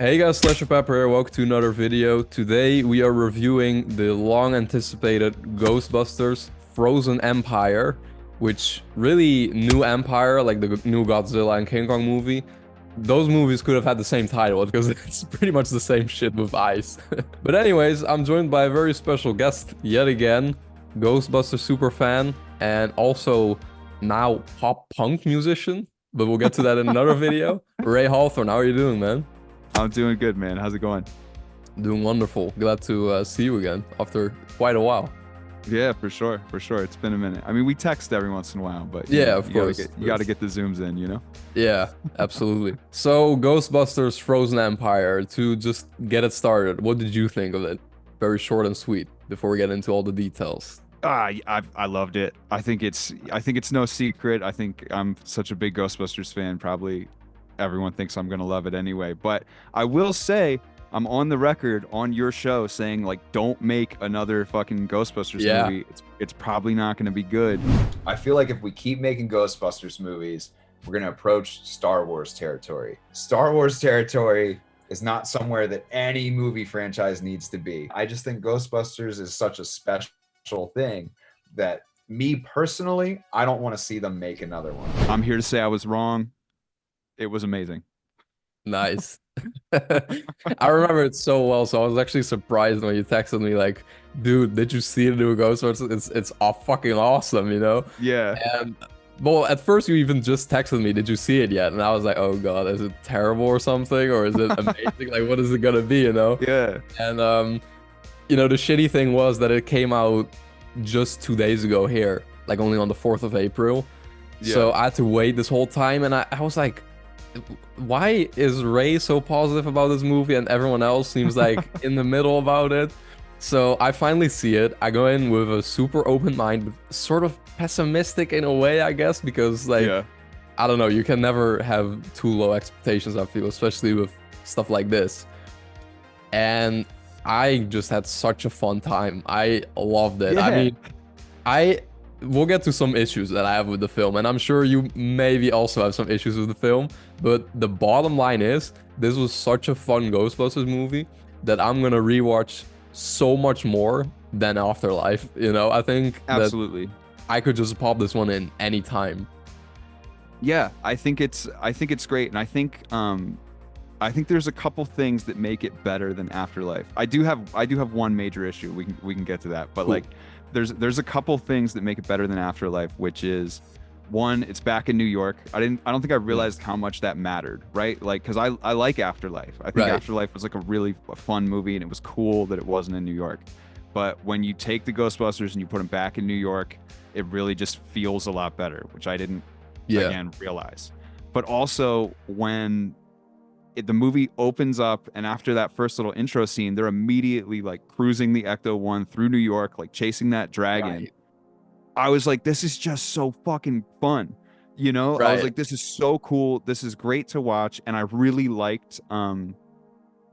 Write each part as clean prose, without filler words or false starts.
Hey guys, SlasherPepper here. Welcome to another video. Today we are reviewing the long-anticipated Ghostbusters Frozen Empire, which really new Empire, like the new Godzilla and King Kong movie. Those movies could have had the same title because it's pretty much the same shit with ice. But anyways, I'm joined by a very special guest yet again, Ghostbusters superfan and also now pop punk musician. But we'll get to that in another video. Ray Hawthorne, how are you doing, man? I'm doing good, man. How's it going? Doing wonderful. Glad to see you again after quite a while. Yeah, for sure. For sure. It's been a minute. I mean, we text every once in a while, but Yeah, of course. You gotta get the zooms in, you know? Yeah, absolutely. So, Ghostbusters Frozen Empire, to just get it started, what did you think of it? Very short and sweet before we get into all the details. I loved it. I think it's no secret. I think I'm such a big Ghostbusters fan. Probably everyone thinks I'm gonna love it anyway. But I will say, I'm on the record on your show saying, like, don't make another fucking Ghostbusters movie. It's probably not gonna be good. I feel like if we keep making Ghostbusters movies, we're going to approach Star Wars territory. Star Wars territory is not somewhere that any movie franchise needs to be. I just think Ghostbusters is such a special thing that me personally, I don't want to see them make another one. I'm here to say I was wrong. It was amazing. Nice. I remember it so well, so I was actually surprised when you texted me like, dude, did you see the new Ghostbusters? It's fucking awesome, you know? Yeah. And well, at first you even just texted me, did you see it yet? And I was like, oh god, is it terrible or something? Or is it amazing? Like, what is it gonna be, you know? Yeah. And you know, the shitty thing was that it came out just 2 days ago here, like only on the 4th of April. Yeah. So I had to wait this whole time, and I was like, why is Ray so positive about this movie and everyone else seems like in the middle about it? So I finally see it. I go in with a super open mind, but sort of pessimistic in a way, I guess, because like, Yeah. I don't know, you can never have too low expectations, I feel, especially with stuff like this. And I just had such a fun time. I loved it. Yeah. I mean, we'll get to some issues that I have with the film, and I'm sure you maybe also have some issues with the film, but the bottom line is, this was such a fun Ghostbusters movie that I'm gonna rewatch so much more than Afterlife, you know? I think Absolutely. that I could just pop this one in any time. Yeah, I think it's great, and I think there's a couple things that make it better than Afterlife. I do have one major issue. We can get to that, but Cool. like there's a couple things that make it better than Afterlife, which is one, it's back in New York. I don't think I realized how much that mattered, right? Like, because I like Afterlife. I think Right. Afterlife was like a really fun movie, and it was cool that it wasn't in New York. But when you take the Ghostbusters and you put them back in New York, it really just feels a lot better, which I didn't again realize. But also when the movie opens up, and after that first little intro scene, they're immediately like cruising the Ecto-1 through New York, like chasing that dragon. Right. I was like, this is just so fucking fun, you know? I was Right. like, this is so cool. This is great to watch, and I really liked the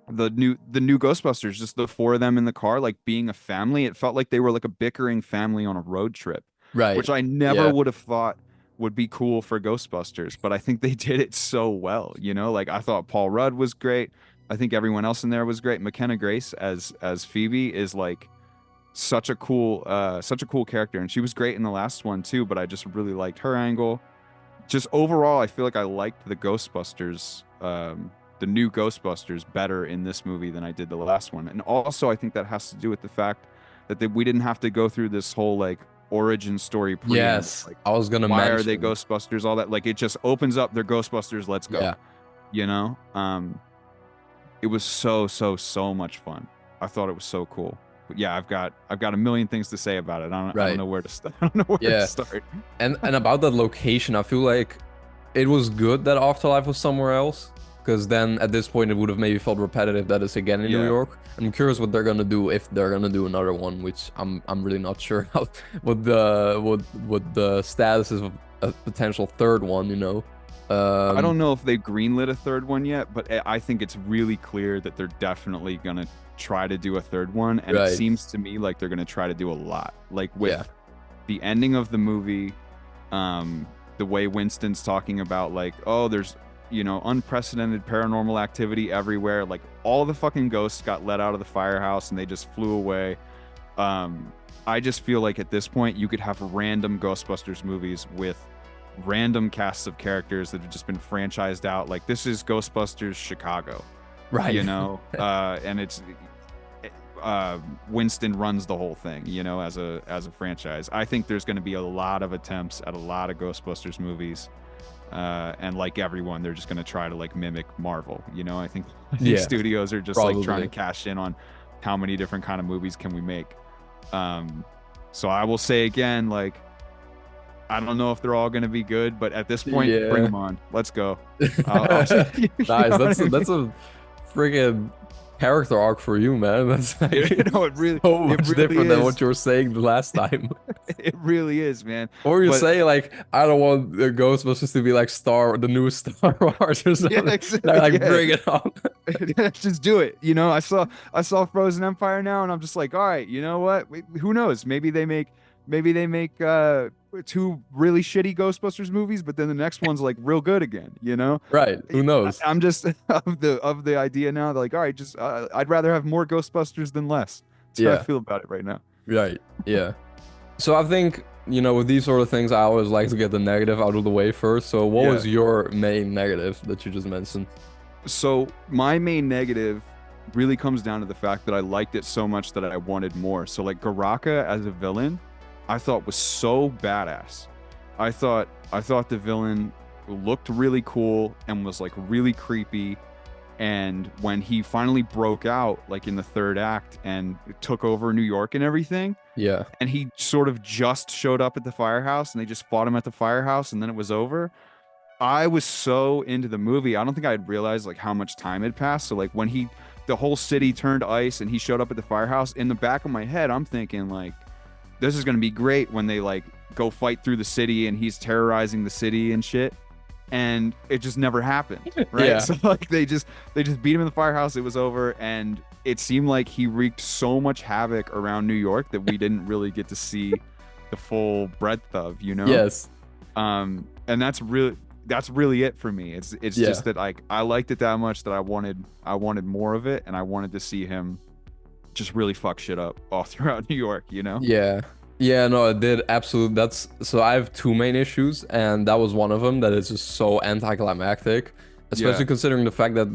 new Ghostbusters, just the four of them in the car, like being a family. It felt like they were like a bickering family on a road trip, Right. which I never Yeah. would have thought would be cool for Ghostbusters, but I think they did it so well, you know? Like, I thought Paul Rudd was great. I think everyone else in there was great. Mckenna Grace as Phoebe is like such a cool character, and she was great in the last one too, but I just really liked her angle. Just overall, I feel like I liked the Ghostbusters, the new Ghostbusters, better in this movie than I did the last one. And also, I think that has to do with the fact that we didn't have to go through this whole like origin story preamble. Yes, Like, I was gonna why mention. are they Ghostbusters? All that, like, it just opens up. They're Ghostbusters. Let's go. Yeah. You know, it was so much fun. I thought it was so cool. But yeah, I've got a million things to say about it. I don't know where to start. I don't know where to start. And about that location, I feel like it was good that Afterlife was somewhere else, because then at this point it would have maybe felt repetitive that it's again in New Yeah. York. I'm curious what they're gonna do, if they're gonna do another one, which I'm really not sure how, what the status is of a potential third one, you know. I don't know if they greenlit a third one yet, but I think it's really clear that they're definitely gonna try to do a third one, and Right. it seems to me like they're gonna try to do a lot. Like with Yeah. the ending of the movie, the way Winston's talking about like, oh, there's you know, unprecedented paranormal activity everywhere. Like all the fucking ghosts got let out of the firehouse and they just flew away. I just feel like at this point you could have random Ghostbusters movies with random casts of characters that have just been franchised out. Like this is Ghostbusters Chicago, Right. you know, and it's Winston runs the whole thing, you know, as a franchise. I think there's going to be a lot of attempts at a lot of Ghostbusters movies, and like everyone, they're just going to try to like mimic Marvel, you know. I think Yeah, studios are just probably. like trying to cash in on how many different kind of movies can we make. So I will say again, like, I don't know if they're all going to be good, but at this point, Yeah. bring them on. Let's go. Nice. You know what I mean? That's a friggin' character arc for you, man. That's like You know, it really, so much really different than is. what you were saying the last time. It really is, man. Or you But- say like, I don't want the Ghostbusters to be like the new Star Wars or something. exactly, Like yeah. bring it on. Just do it. You know, I saw Frozen Empire now, and I'm just like, all right, you know what? Who knows? Maybe they make 2 really shitty Ghostbusters movies, but then the next one's like real good again. You know? Right. Who knows? I'm just of the idea now. Like, all right, just I'd rather have more Ghostbusters than less. That's how I Yeah. feel about it right now. Right. Yeah. So I think, you know, with these sort of things, I always like to get the negative out of the way first. So what Yeah. was your main negative that you just mentioned? So my main negative really comes down to the fact that I liked it so much that I wanted more. So like Garaka as a villain, I thought was so badass. I thought the villain looked really cool and was like really creepy. And when he finally broke out, like in the 3rd act and took over New York and everything, Yeah. and he sort of just showed up at the firehouse and they just fought him at the firehouse and then it was over. I was so into the movie. I don't think I had realized like how much time had passed. So like when the whole city turned ice and he showed up at the firehouse, in the back of my head, I'm thinking like, this is going to be great when they like go fight through the city and he's terrorizing the city and shit. And it just never happened. Right. Yeah. So like they just beat him in the firehouse. It was over. And it seemed like he wreaked so much havoc around New York that we didn't really get to see the full breadth of, you know? Yes. And that's really it for me. It's Yeah. just that like I liked it that much that I wanted more of it, and I wanted to see him just really fuck shit up all throughout New York, you know? Yeah. Yeah, no, it did absolutely. So I have 2 main issues, and that was one of them, that it's just so anticlimactic, especially Yeah. considering the fact that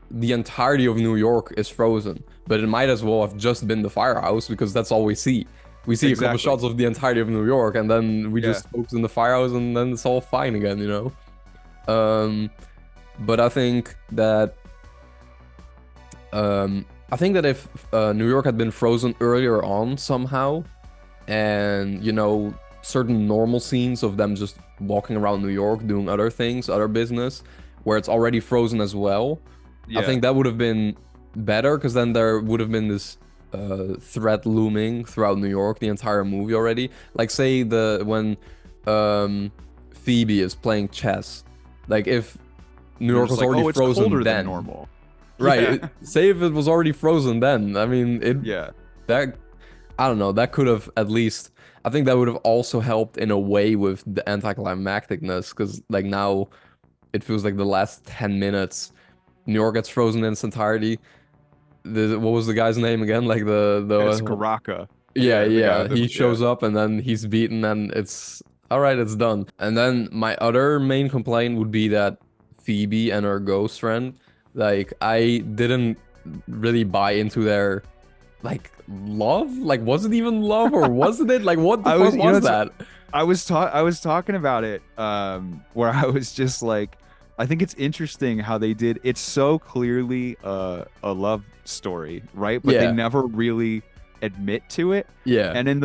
the entirety of New York is frozen, but it might as well have just been the firehouse, because that's all we see. We see a couple Exactly. shots of the entirety of New York, and then we Yeah. just focus on the firehouse, and then it's all fine again, you know? But I think that if New York had been frozen earlier on somehow, and, you know, certain normal scenes of them just walking around New York doing other things, other business, where it's already frozen as well, Yeah. I think that would have been better, because then there would have been this threat looming throughout New York the entire movie already. Like say when Phoebe is playing chess, like if New York was Like, already oh, it's frozen colder then, than normal. right? Yeah. Say if it was already frozen then, I mean, Yeah. that, I don't know, that could have at least, I think that would have also helped in a way with the anticlimacticness, because like now it feels like the last 10 minutes New York gets frozen in its entirety. What was the guy's name again? Like It's Garaka. yeah, the guy, he shows up and then he's beaten and it's all right, it's done. And then my other main complaint would be that Phoebe and her ghost friend, like I didn't really buy into their like love. Like was it even love or wasn't it? Like what the I fuck was- you know, was it's- that? I was talking about it where I was just like, I think it's interesting how they did. It's so clearly a love story, right? But Yeah. they never really admit to it. Yeah. And in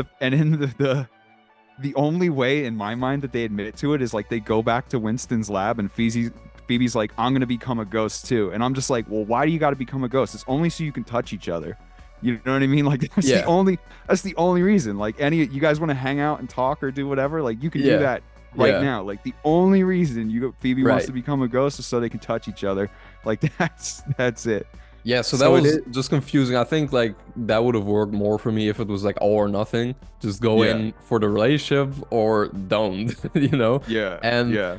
the only way in my mind that they admit to it is like they go back to Winston's lab and Phoebe's like, I'm gonna become a ghost too. And I'm just like, well, why do you got to become a ghost? It's only so you can touch each other. You know what I mean? Like that's Yeah. the only reason. Like you guys want to hang out and talk or do whatever, like you can Yeah. do that right Yeah. now. Like the only reason Phoebe wants Right. to become a ghost is so they can touch each other. Like that's it. Yeah, so that So it was is- just confusing. I think like that would have worked more for me if it was like all or nothing. Just go Yeah. in for the relationship or don't, you know? Yeah. And yeah.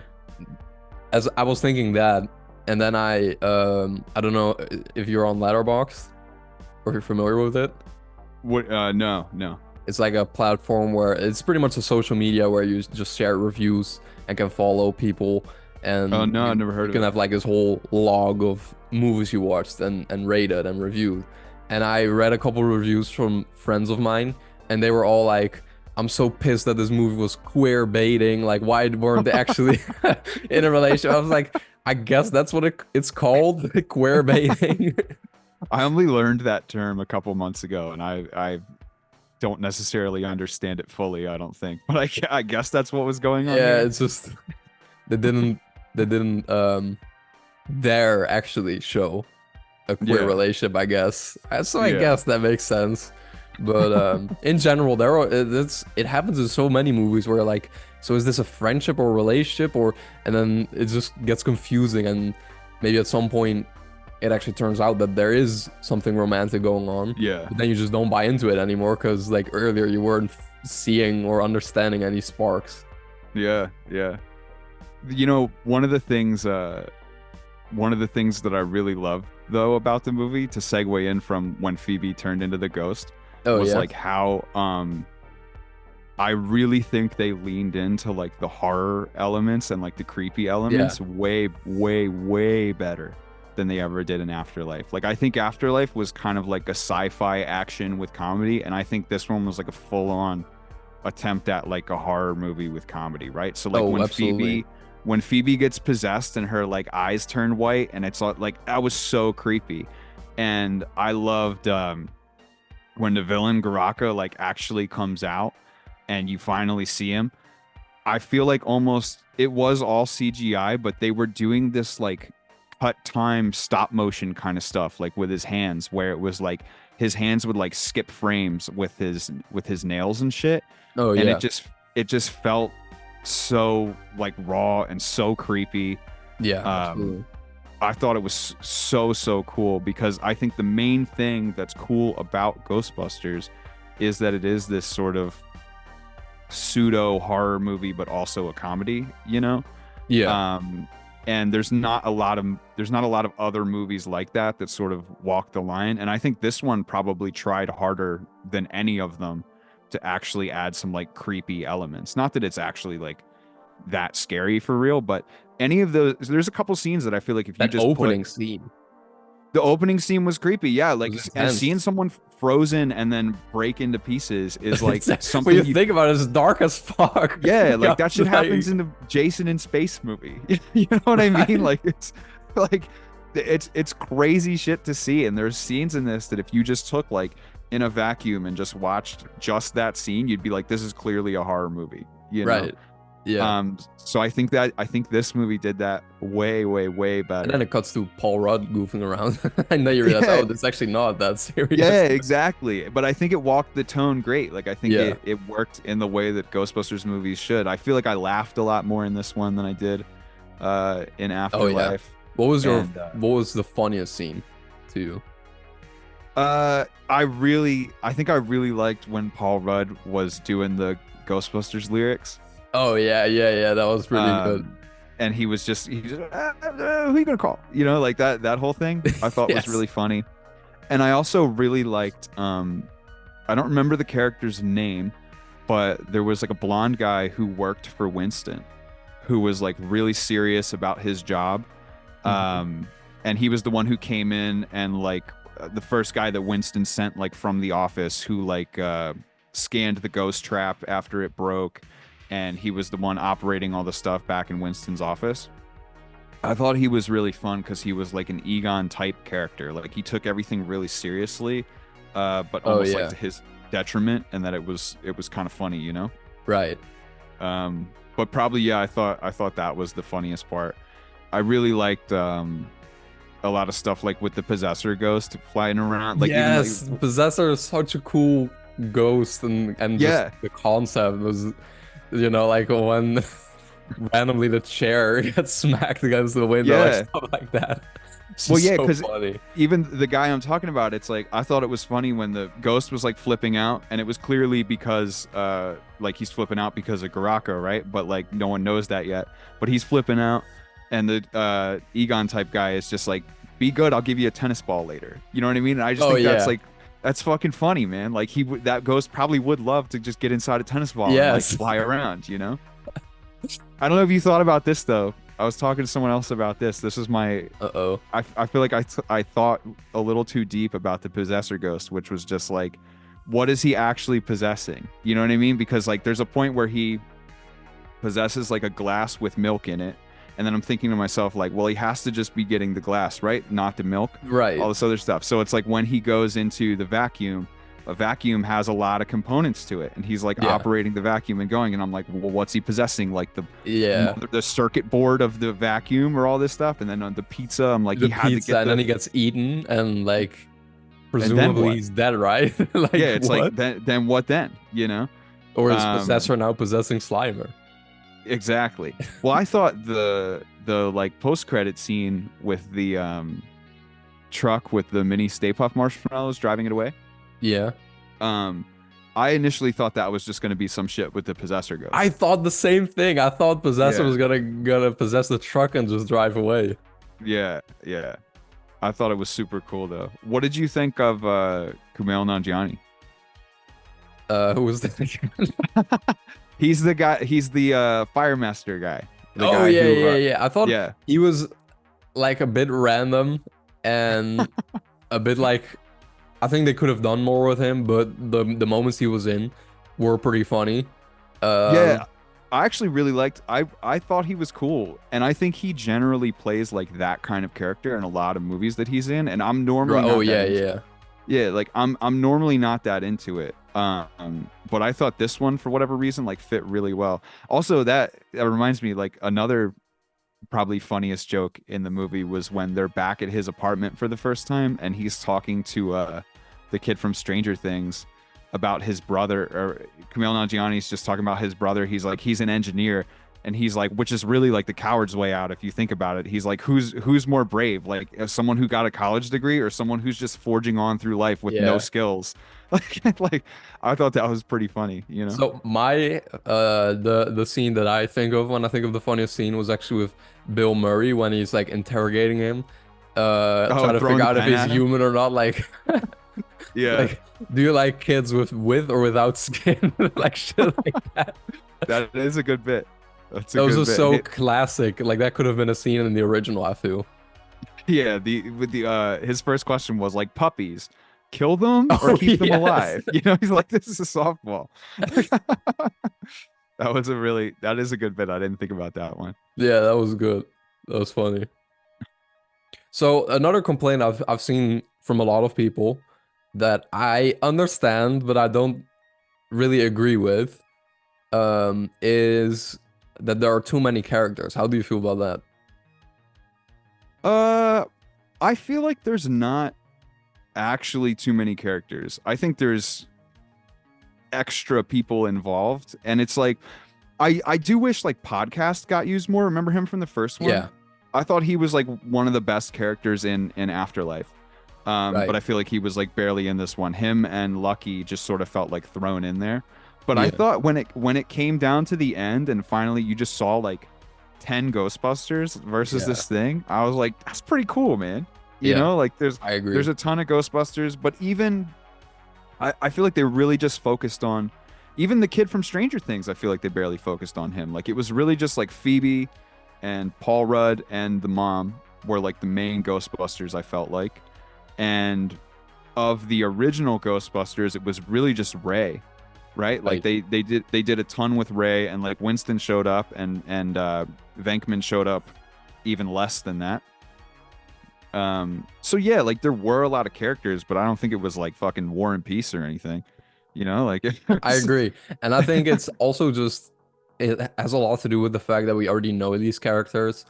as I was thinking that, and then I don't know if you're on Letterboxd or if you're familiar with it. What? No. It's like a platform where it's pretty much a social media where you just share reviews and can follow people. And Oh no, I've never heard you of can it. have like this whole log of movies you watched and rated and reviewed. And I read a couple reviews from friends of mine, and they were all like, I'm so pissed that this movie was queer baiting. Like, why weren't they actually in a relationship? I was like, I guess that's what it's called, queer baiting. I only learned that term a couple months ago, and I don't necessarily understand it fully. I don't think, but I guess that's what was going on. Yeah, here. it's just they didn't dare actually show a queer Yeah. relationship, I guess. So I Yeah. guess that makes sense. But in general, it happens in so many movies where like, so is this a friendship or a relationship, or and then it just gets confusing, and maybe at some point it actually turns out that there is something romantic going on. Yeah. But then you just don't buy into it anymore because like earlier you weren't seeing or understanding any sparks. Yeah. You know, one of the things that I really love though about the movie, to segue in from when Phoebe turned into the ghost, was like how I really think they leaned into like the horror elements and like the creepy elements way better than they ever did in Afterlife. Like I think Afterlife was kind of like a sci-fi action with comedy, and I think this one was like a full-on attempt at like a horror movie with comedy, right? So like when Phoebe gets possessed and her like eyes turn white, and it's like that was so creepy. And I loved when the villain Garaka like actually comes out and you finally see him. I feel like almost it was all CGI, but they were doing this like cut time stop motion kind of stuff, like with his hands, where it was like his hands would like skip frames with his nails and shit. Oh yeah. And it just felt so like raw and so creepy. Yeah, absolutely. I thought it was so cool, because I think the main thing that's cool about Ghostbusters is that it is this sort of pseudo horror movie, but also a comedy, you know? Yeah. And there's not a lot of other movies like that sort of walk the line. And I think this one probably tried harder than any of them to actually add some like creepy elements. Not that it's actually like that scary for real, but any of those, there's a couple scenes that I feel like if you That just opening scene. the opening scene was creepy. Yeah, like was and intense. seeing someone frozen and then break into pieces is like something when you think about it, it's dark as fuck. yeah, like that shit like- happens in the Jason in Space movie. You know what I mean? Like it's crazy shit to see. And there's scenes in this that if you just took like in a vacuum and just watched just that scene, you'd be like, this is clearly a horror movie. You know? Right. Yeah. So I think this movie did that way better. And then it cuts to Paul Rudd goofing around. And then you realize, Yeah. oh, it's actually not that serious. Yeah, exactly. But I think it walked the tone great. Like I think Yeah. it worked in the way that Ghostbusters movies should. I feel like I laughed a lot more in this one than I did in Afterlife. What was your And, what was the funniest scene to you? I think I really liked when Paul Rudd was doing the Ghostbusters lyrics. Oh yeah, that was really good. And he was just who are you gonna call? You know, like that whole thing I thought Yes. was really funny. And I also really liked I don't remember the character's name, but there was like a blonde guy who worked for Winston who was like really serious about his job. And he was the one who came in and like the first guy that Winston sent like from the office who like scanned the ghost trap after it broke, and he was the one operating all the stuff back in Winston's office. I thought he was really fun because he was like an Egon type character. Like he took everything really seriously, but almost like to his detriment, and that it was kind of funny, you know? Right. But probably, yeah, I thought that was the funniest part. I really liked a lot of stuff like with the Possessor ghost flying around. Like yes, even, like, Possessor is such a cool ghost, and Yeah. just the concept was, you know, like when randomly the chair gets smacked against the window, Yeah. like stuff like that. It's Well, just yeah, so 'cause funny. even the guy I'm talking about, it's like I thought it was funny when the ghost was like flipping out, and it was clearly because like he's flipping out because of Garaka, right? But like no one knows that yet. But he's flipping out, and the Egon type guy is just like, be good, I'll give you a tennis ball later. You know what I mean? And I just think that's like, that's fucking funny, man. Like that ghost probably would love to just get inside a tennis ball and like fly around, you know? I don't know if you thought about this though. I was talking to someone else about this. This is my I feel like I thought a little too deep about the possessor ghost, which was just like, what is he actually possessing? You know what I mean? Because like there's a point where he possesses like a glass with milk in it. And then I'm thinking to myself, like, well, he has to just be getting the glass, right? Not the milk, right? All this other stuff. So it's like when he goes into the vacuum, a vacuum has a lot of components to it, and he's like operating the vacuum and going. And I'm like, well, what's he possessing? Like the circuit board of the vacuum or all this stuff. And then on the pizza, I'm like, he had to get and then he gets eaten, and like presumably he's dead, right? Like, yeah, it's what? Like then what then? You know? Or is possessor now possessing Slimer? Exactly. Well, I thought the like post-credit scene with the truck with the mini Stay Puft marshmallows driving it away. Yeah. I initially thought that was just gonna be some shit with the possessor ghost. I thought the same thing. I thought possessor was gonna possess the truck and just drive away. Yeah. I thought it was super cool though. What did you think of Kumail Nanjiani? Who was that? He's the guy. He's the fire master guy. Yeah. I thought he was like a bit random and a bit like, I think they could have done more with him, but the moments he was in were pretty funny. Yeah, I actually really liked. I thought he was cool, and I think he generally plays like that kind of character in a lot of movies that he's in. And I'm normally yeah, like I'm normally not that into it. But I thought this one, for whatever reason, like fit really well. Also, that reminds me, like another probably funniest joke in the movie was when they're back at his apartment for the first time, and he's talking to the kid from Stranger Things about his brother, or Kumail Nanjiani's just talking about his brother. He's like, he's an engineer. And he's like, which is really like the coward's way out if you think about it. He's like, who's more brave, like someone who got a college degree or someone who's just forging on through life with no skills? Like I thought that was pretty funny, you know. So my the scene that I think of when I think of the funniest scene was actually with Bill Murray when he's like interrogating him, trying to figure out if he's human or not. Like, like, do you like kids with or without skin? Like shit like that. That is a good bit. Those are so classic. Like that could have been a scene in the original, I feel. Yeah, his first question was like, puppies, kill them or keep them alive? You know, he's like, this is a softball. That is a good bit. I didn't think about that one. Yeah, that was good. That was funny. So another complaint I've seen from a lot of people that I understand, but I don't really agree with, is that there are too many characters. How do you feel about that? I feel like there's not actually too many characters. I think there's extra people involved, and it's like I do wish like Podcast got used more. Remember him from the first one? Yeah. I thought he was like one of the best characters in Afterlife. But I feel like he was like barely in this one. Him and Lucky just sort of felt like thrown in there. But I thought when it came down to the end and finally you just saw like 10 Ghostbusters versus this thing, I was like, that's pretty cool, man. You know, like there's a ton of Ghostbusters, but even I feel like they really just focused on even the kid from Stranger Things. I feel like they barely focused on him. Like it was really just like Phoebe and Paul Rudd and the mom were like the main Ghostbusters, I felt like. And of the original Ghostbusters, it was really just Ray. Right, like they did a ton with Ray, and like Winston showed up, and Venkman showed up even less than that. So yeah, like there were a lot of characters, but I don't think it was like fucking War and Peace or anything, you know. Like I agree, and I think it's also just it has a lot to do with the fact that we already know these characters,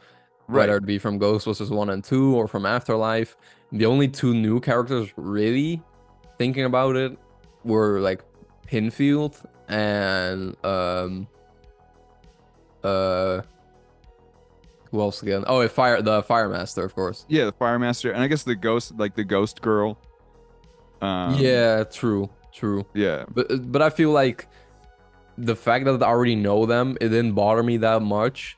whether it be from Ghostbusters 1 and 2 or from Afterlife. The only two new characters, really, thinking about it, were like Pinfield and who else again? Oh, the Fire Master, of course. Yeah, the Fire Master, and I guess the ghost, like the ghost girl. Yeah, true. Yeah, but I feel like the fact that I already know them, it didn't bother me that much,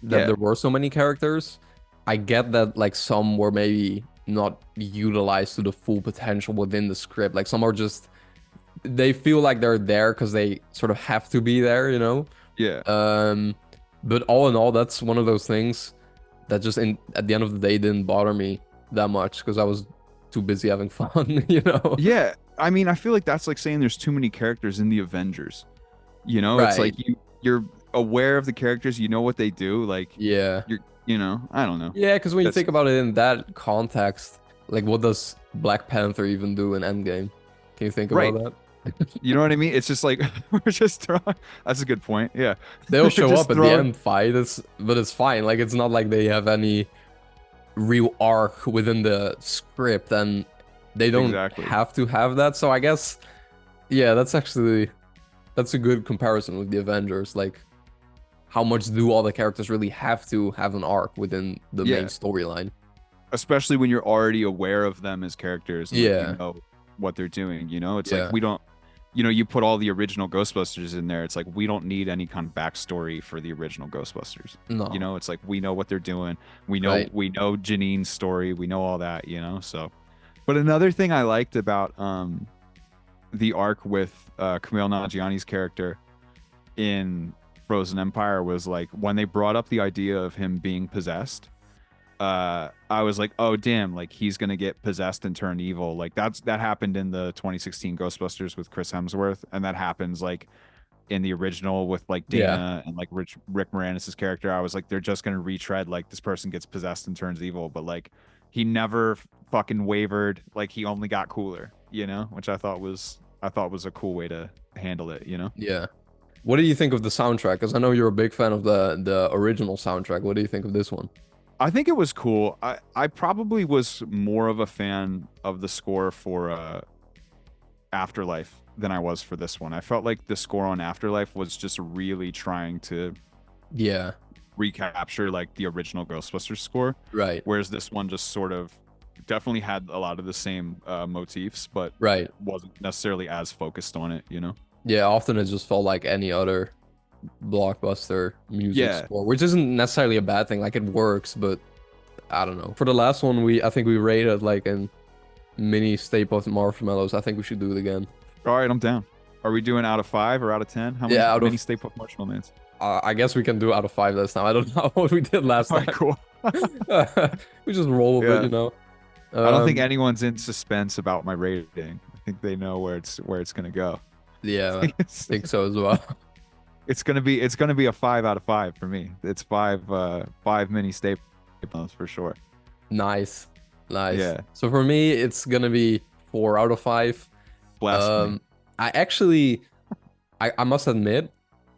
that Yeah. there were so many characters. I get that like some were maybe not utilized to the full potential within the script. Like some are just they feel like they're there because they sort of have to be there, you know? Yeah. But all in all, that's one of those things that just at the end of the day didn't bother me that much because I was too busy having fun, you know? Yeah. I mean, I feel like that's like saying there's too many characters in the Avengers. You know, it's like Right. you're aware of the characters, you know what they do, like Yeah. you know, I don't know. Yeah, because when you That's- think about it in that context, like what does Black Panther even do in Endgame? Can you think Right. about that? You know what I mean? It's just like we're just throwing. That's a good point. Yeah. They'll show Just up at the throwing- end fight, but it's fine. Like it's not like they have any real arc within the script, and they don't Exactly. have to have that. So I guess, yeah, that's a good comparison with the Avengers. Like, how much do all the characters really have to have an arc within the Yeah. main storyline? Especially when you're already aware of them as characters. And Yeah. You know what they're doing. You know, it's Yeah. like we don't. You know, you put all the original Ghostbusters in there. It's like we don't need any kind of backstory for the original Ghostbusters. No. You know, it's like we know what they're doing. We know Right. we know Janine's story. We know all that. You know, so. But another thing I liked about the arc with Kumail Nanjiani's character in Frozen Empire was like when they brought up the idea of him being possessed. I was like, oh damn, like he's gonna get possessed and turn evil. Like that happened in the 2016 Ghostbusters with Chris Hemsworth, and that happens like in the original with like Dana and like Rick Moranis' character. I was like, they're just gonna retread like this person gets possessed and turns evil, but like he never fucking wavered. Like he only got cooler, you know, which I thought was a cool way to handle it, you know. Yeah. What do you think of the soundtrack? Because I know you're a big fan of the original soundtrack. What do you think of this one? I think it was cool. I probably was more of a fan of the score for Afterlife than I was for this one. I felt like the score on Afterlife was just really trying to Yeah. recapture like the original Ghostbusters score, Right. whereas this one just sort of definitely had a lot of the same motifs, but Right. wasn't necessarily as focused on it, you know? Yeah, often it just felt like any other blockbuster music Yeah. score, which isn't necessarily a bad thing. Like it works, but I don't know. For the last one, I think we rated like a mini staple of marshmallows. I think we should do it again. All right, I'm down. Are we doing out of 5 or out of 10? How many, Yeah, out of- many Stay Puft Marshmallows? I guess we can do out of 5 this time. I don't know what we did last All time. right, cool. We just roll with Yeah. it, you know. I don't think Um, anyone's in suspense about my rating. I think they know where it's gonna go. Yeah, I think so as well. It's gonna be a 5 out of 5 for me. It's 5 mini staples for sure. Nice. Yeah. So for me, it's gonna be 4 out of 5. Blasphemy. I actually, I must admit,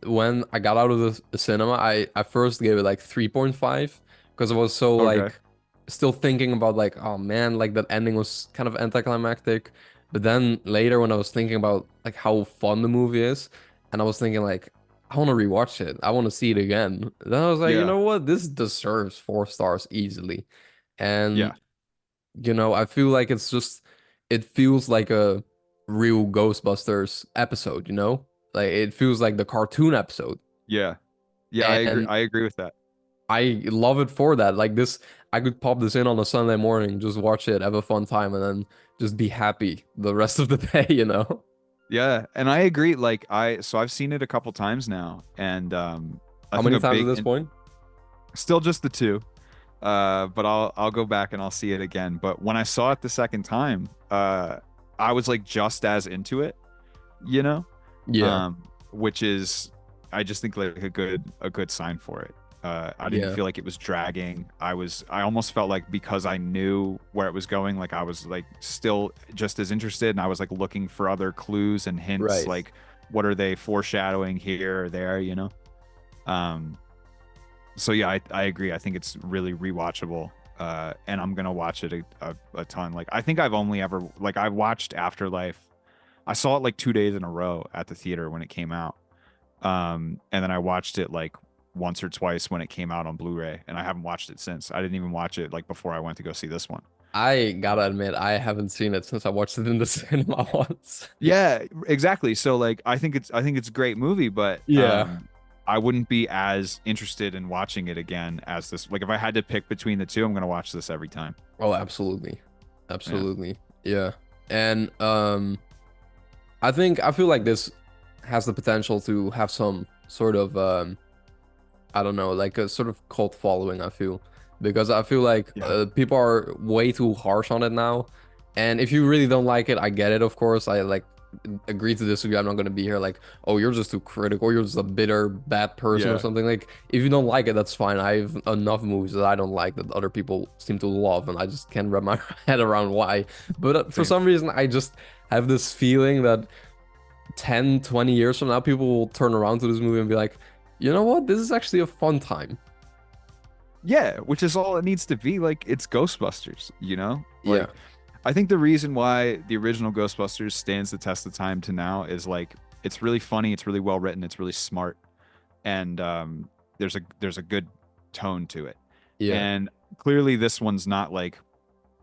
when I got out of the cinema, I first gave it like 3.5 because I was so Okay. like still thinking about like, oh man, like that ending was kind of anticlimactic. But then later when I was thinking about like how fun the movie is, and I was thinking like, I want to rewatch it. I want to see it again. Then I was like, Yeah. you know what? This deserves 4 stars easily. And Yeah. you know, I feel like it feels like a real Ghostbusters episode, you know? Like it feels like the cartoon episode. Yeah. Yeah, I agree. And- I agree with that. I love it for that. Like this, I could pop this in on a Sunday morning, just watch it, have a fun time, and then just be happy the rest of the day, you know? Yeah, and I agree. Like so I've seen it a couple times now, and I How think many a times big at this point? Still just the 2. But I'll go back and I'll see it again. But when I saw it the second time, I was like just as into it, you know? Yeah. Which is I just think like a good sign for it. I didn't Yeah. feel like it was dragging. I almost felt like because I knew where it was going, like I was like still just as interested, and I was like looking for other clues and hints, Right. like what are they foreshadowing here or there, you know? So yeah, I agree. I think it's really rewatchable, and I'm gonna watch it a ton. Like I think I've only ever like I watched Afterlife. I saw it like 2 days in a row at the theater when it came out, and then I watched it like once or twice when it came out on Blu-ray, and I haven't watched it since. I didn't even watch it like before I went to go see this one. I gotta admit, I haven't seen it since I watched it in the cinema once. Yeah, exactly. So like I think it's a great movie, but Yeah. I wouldn't be as interested in watching it again as this. Like if I had to pick between the two, I'm gonna watch this every time. Oh, absolutely, absolutely, yeah. And I feel like this has the potential to have some sort of I don't know, like a sort of cult following. I feel, because I feel like people are way too harsh on it now. And if you really don't like it, I get it. Of course, I like agree to disagree. I'm not gonna be here like, oh, you're just too critical, you're just a bitter bad person or something. Like, if you don't like it, that's fine. I have enough movies that I don't like that other people seem to love, and I just can't wrap my head around why. But for some reason, I just have this feeling that 10-20 years from now, people will turn around to this movie and be like, you know what, this is actually a fun time. Yeah, which is all it needs to be. Like, it's Ghostbusters, you know? Like, I think the reason why the original Ghostbusters stands the test of time to now is like, it's really funny, it's really well written, it's really smart, and there's a good tone to it. Yeah. And clearly this one's not like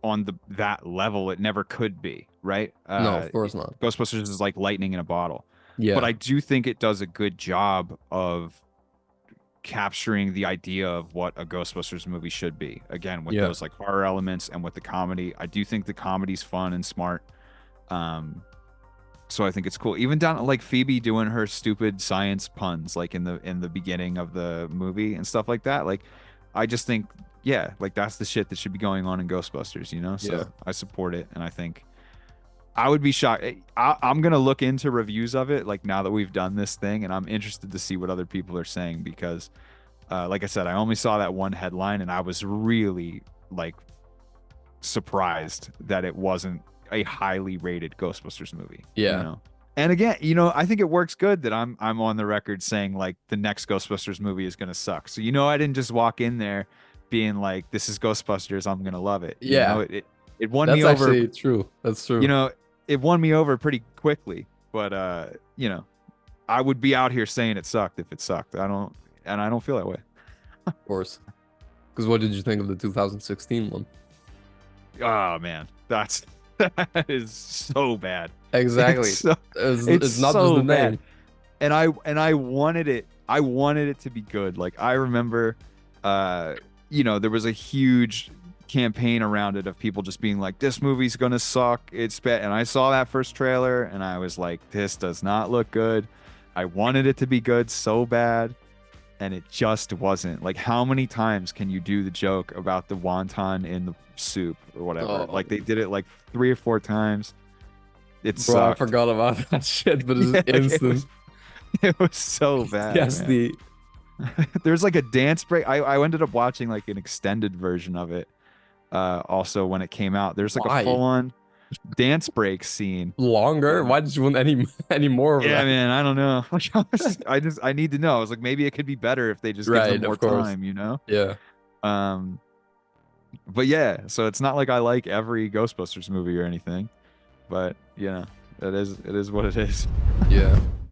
on that level. It never could be, right? No, of course not. Ghostbusters is like lightning in a bottle. Yeah. But I do think it does a good job of capturing the idea of what a Ghostbusters movie should be. Again, with those like horror elements and with the comedy. I do think the comedy's fun and smart. So I think it's cool. Even down to like Phoebe doing her stupid science puns like in the beginning of the movie and stuff like that. Like, I just think, yeah, like that's the shit that should be going on in Ghostbusters, you know? So I support it, and I think I would be shocked. I'm going to look into reviews of it, like, now that we've done this thing, and I'm interested to see what other people are saying, because, like I said, I only saw that one headline, and I was really, like, surprised that it wasn't a highly rated Ghostbusters movie. Yeah. You know? And again, you know, I think it works good that I'm on the record saying, like, the next Ghostbusters movie is going to suck. So, you know, I didn't just walk in there being like, this is Ghostbusters, I'm going to love it. Yeah. You know, it won me over. That's actually true. That's true. You know, it won me over pretty quickly, but you know, I would be out here saying it sucked if it sucked. I don't feel that way. Of course. Because what did you think of the 2016 one? Oh man, that is so bad. Exactly. It's not so just the bad. name. And I wanted it to be good. Like, I remember, you know, there was a huge campaign around it of people just being like, this movie's gonna suck, it's bad. And I saw that first trailer and I was like, this does not look good. I wanted it to be good so bad, and it just wasn't. Like, how many times can you do the joke about the wonton in the soup or whatever? Like, they did it like 3 or 4 times. It sucked. Bro, I forgot about that shit, but it's instant. It was so bad. Yes, man. There's like a dance break. I ended up watching like an extended version of it. Also, when it came out, there's like a full-on dance break scene. Longer? Why did you want any more of that? Yeah, man, I don't know. I need to know. I was like, maybe it could be better if they just give them more time, you know? Yeah. But yeah, so it's not like I like every Ghostbusters movie or anything, but you know, it is what it is. Yeah.